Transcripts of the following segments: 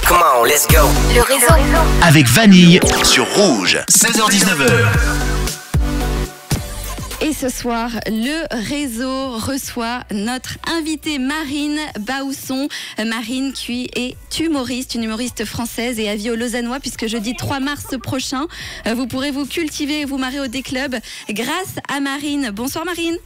Come on, let's go. Le réseau. Avec Vanille sur Rouge. 16h-19h. Et ce soir, le réseau reçoit notre invitée Marine Baousson. Marine qui est humoriste, une humoriste française et à vie au Lausannois, puisque jeudi 3 mars prochain, vous pourrez vous cultiver et vous marrer au D-Club grâce à Marine. Bonsoir Marine.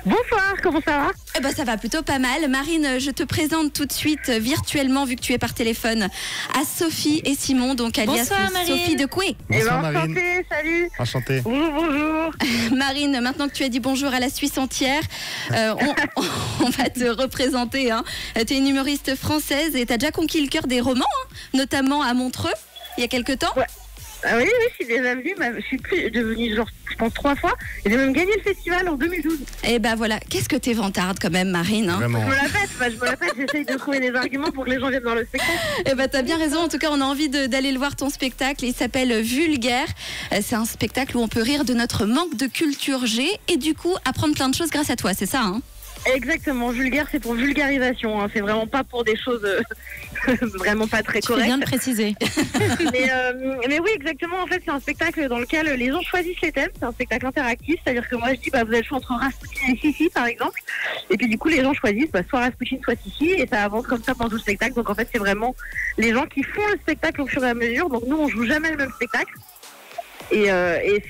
Bonsoir, comment ça va? Eh ben, ça va plutôt pas mal. Marine, je te présente tout de suite virtuellement, vu que tu es par téléphone, à Sophie et Simon, donc alias Sophie de Coué. Bonsoir Marine. Enchanté, salut. Enchanté. Bonjour. Marine, maintenant que tu as dit bonjour à la Suisse entière, on va te représenter. Hein. Tu es une humoriste française et tu as déjà conquis le cœur des romans, hein, notamment à Montreux, il y a quelques temps. Ouais. Ah oui, je suis déjà venue, je suis devenue genre, je pense 3 fois, et j'ai même gagné le festival en 2012. Et ben voilà, qu'est-ce que t'es vantarde quand même Marine, hein. Vraiment. Je me la pète, j'essaye de trouver des arguments pour que les gens viennent dans le spectacle. Eh ben t'as bien raison, en tout cas on a envie d'aller le voir ton spectacle, il s'appelle Vulgaire. C'est un spectacle où on peut rire de notre manque de culture G et du coup apprendre plein de choses grâce à toi, c'est ça hein? Exactement, vulgaire c'est pour vulgarisation, hein. C'est vraiment pas pour des choses vraiment pas très correctes. Tu viens de préciser. mais oui exactement, en fait c'est un spectacle dans lequel les gens choisissent les thèmes, c'est un spectacle interactif, c'est-à-dire que moi je dis vous avez le choix entre Rasputin et Sissi par exemple, et puis du coup les gens choisissent soit Rasputin soit Sissi et ça avance comme ça pendant tout le spectacle, donc en fait c'est vraiment les gens qui font le spectacle au fur et à mesure, donc nous on joue jamais le même spectacle. Et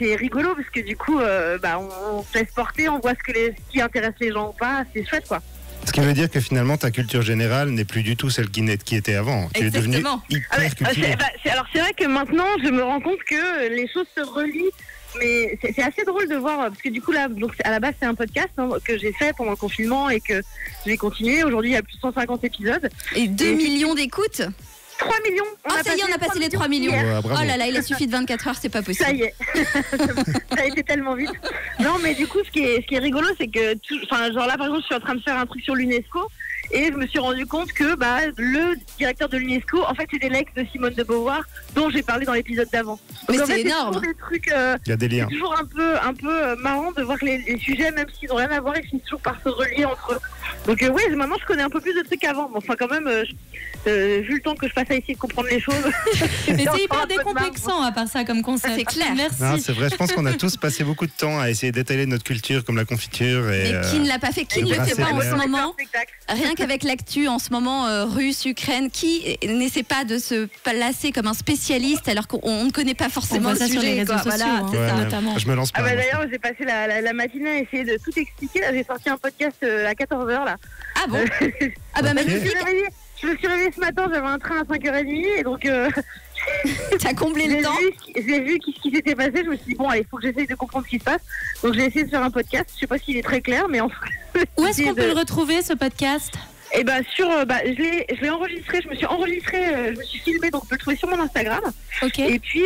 c'est rigolo parce que du coup, on se laisse porter, on voit ce qui intéresse les gens ou pas, c'est chouette quoi. Ce qui veut dire que finalement ta culture générale n'est plus du tout celle qui était avant. Tu es devenue hyper culturée. Alors c'est vrai que maintenant je me rends compte que les choses se relient, mais c'est assez drôle de voir parce que du coup là, donc à la base c'est un podcast que j'ai fait pendant le confinement et que j'ai continué. Aujourd'hui il y a plus de 150 épisodes. Et 2 millions d'écoutes. 3 millions. Ça y est, on a passé les 3 millions. Ouais, oh là là, il a suffi de 24 heures, c'est pas possible. Ça y est. Ça a été tellement vite. Non, mais du coup, ce qui est rigolo, c'est que, genre là, par exemple, je suis en train de faire un truc sur l'UNESCO et je me suis rendu compte que le directeur de l'UNESCO, en fait, c'est l'ex de Simone de Beauvoir, dont j'ai parlé dans l'épisode d'avant. Mais donc, c'est en fait, énorme. C'est des trucs, il y a des liens. C'est toujours un peu marrant de voir que les sujets, même s'ils n'ont rien à voir, ils finissent toujours par se relier entre eux. Donc oui, maintenant je connais un peu plus de trucs qu'avant. Bon, enfin quand même, vu le temps que je passe à essayer de comprendre les choses. Mais c'est hyper décomplexant à part ça comme concept. C'est clair. Merci. Non, c'est vrai, je pense qu'on a tous passé beaucoup de temps à essayer d'étaler notre culture comme la confiture. Mais qui ne l'a pas fait? Qui ne le fait pas en ce moment? Spectacle. Rien qu'avec l'actu en ce moment, Russe, Ukraine, qui n'essaie pas de se placer comme un spécialiste alors qu'on ne connaît pas forcément On le voit ça sujet. sur les réseaux quoi. sociaux, Voilà, hein. c'est ça. notamment. Je me lance pas. Ah bah moi. d'ailleurs, j'ai passé la matinée à essayer de tout expliquer. Là, j'ai sorti un podcast à 14h là. Ah bon? Ah bah Ok. magnifique. Je me suis réveillée ce matin, j'avais un train à 5h30 et donc T'as comblé le temps. j'ai vu ce qui s'était passé, je me suis dit bon allez, il faut que j'essaye de comprendre ce qui se passe. Donc j'ai essayé de faire un podcast, je sais pas s'il est très clair mais en fait, Où est-ce qu'on peut le retrouver ce podcast? Et je l'ai enregistré, je me suis filmé, donc on peut le trouver sur mon Instagram. Ok. Et puis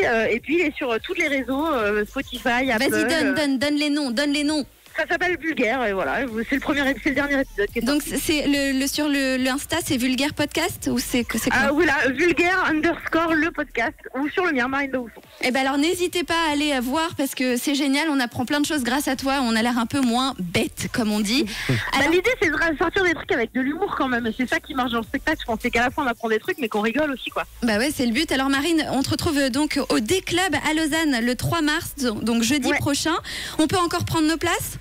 il est sur tous les réseaux, Spotify, Apple. Vas-y, donne les noms. Ça s'appelle Vulgaire et voilà, c'est le dernier épisode qui est Donc sorti. c'est sur le Insta, c'est Vulgaire Podcast ou c'est quoi? Voilà, Vulgaire _ le podcast ou sur le mien, Marine Baousson. Eh ben alors n'hésitez pas à aller voir parce que c'est génial, on apprend plein de choses grâce à toi, on a l'air un peu moins bête comme on dit. Alors, L'idée c'est de sortir des trucs avec de l'humour quand même, et c'est ça qui marche dans le spectacle. Je pensais qu'à la fin on apprend des trucs mais qu'on rigole aussi quoi. bah ouais, c'est le but. Alors Marine, on te retrouve donc au D-Club à Lausanne le 3 mars, donc jeudi prochain. On peut encore prendre nos places?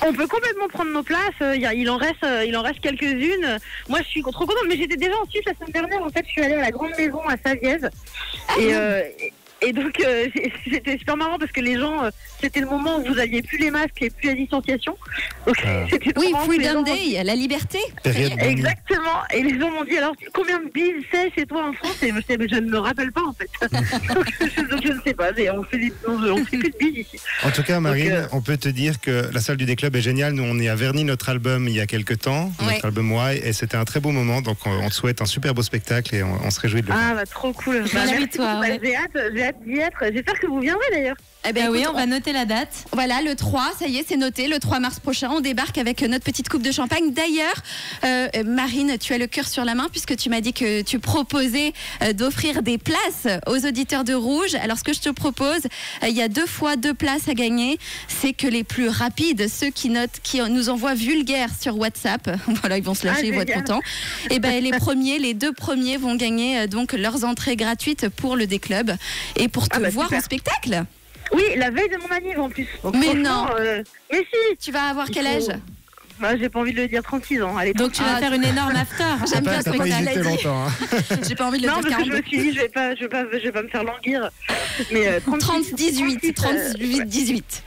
On peut complètement prendre nos places, il en reste quelques-unes. Moi je suis trop contente, mais j'étais déjà en Suisse la semaine dernière, en fait je suis allée à la Grande Maison à Savièse. Et donc c'était super marrant parce que les gens, c'était le moment où vous aviez plus les masques et plus la distanciation. Donc, c'était trop Oui, marrant que les Freedom gens- Day, la liberté. Période de nuit. Exactement. Et les gens m'ont dit alors combien de billes c'est chez toi en France? Et je ne me rappelle pas en fait. Donc, je ne sais pas. Mais on fait plus de billes ici. En tout cas, Marine, Donc, on peut te dire que la salle du D-Club est géniale. Nous, on y a verni notre album il y a quelques temps, Ouais. notre album Why, et c'était un très beau moment. Donc, on te souhaite un super beau spectacle et on se réjouit de le voir. Ah bah trop cool. Voilà, Merci toi, beaucoup. ouais. J'ai hâte d'y être. J'espère que vous viendrez d'ailleurs. Eh ben, oui, on va noter la date. Voilà, le 3, ça y est, c'est noté. Le 3 mars prochain, on débarque avec notre petite coupe de champagne. D'ailleurs, Marine, tu as le cœur sur la main puisque tu m'as dit que tu proposais d'offrir des places aux auditeurs de Rouge. Alors, ce que je te propose, il y a 2 fois 2 places à gagner. C'est que les plus rapides, ceux qui nous envoient vulgaire sur WhatsApp, voilà, ils vont se lâcher, ils vont être contents. Et ben, les 2 premiers vont gagner donc leurs entrées gratuites pour le D-Club et pour te voir en spectacle. Oui, la veille de mon anniv en plus. Donc, mais non. Mais si. Tu vas avoir quel âge? Bah, j'ai pas envie de le dire, 36 ans. Allez, donc tu vas faire une énorme after. J'aime bien ce que tu as dit. Longtemps, hein. J'ai pas envie de le dire. Non, parce que je me suis dit, je vais pas me faire languir. Mais 18.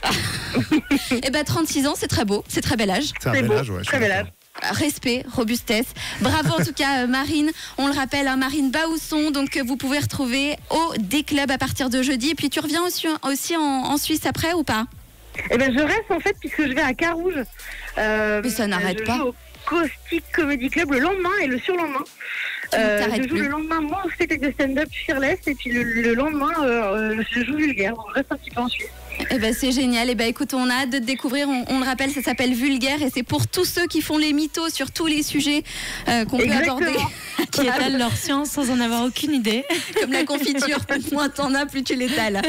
Et ben 36 ans, c'est très beau, c'est très bel âge. C'est un bel âge, ouais. Très bel âge. Respect, robustesse. Bravo en tout cas Marine. On le rappelle, Marine Baousson, donc vous pouvez retrouver au D-Club à partir de jeudi. Et puis tu reviens aussi en Suisse après ou pas? Eh ben je reste en fait puisque je vais à Carouge. Mais ça n'arrête pas. Je joue au Caustic Comedy Club le lendemain et le surlendemain. Je joue le lendemain moi au spectacle de stand-up Fearless et puis le lendemain je joue vulgaire. On reste un petit peu en Suisse. Eh ben c'est génial. Eh ben écoute, on a hâte de te découvrir. On le rappelle, ça s'appelle Vulgaire et c'est pour tous ceux qui font les mythos sur tous les sujets qu'on peut aborder. Qui étalent leur science sans en avoir aucune idée. Comme la confiture, moins t'en as, plus tu l'étales.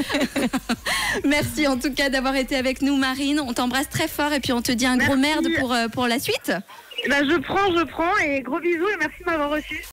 Merci en tout cas d'avoir été avec nous, Marine. On t'embrasse très fort et puis on te dit un gros merde pour la suite. Ben, je prends et gros bisous et merci de m'avoir reçu.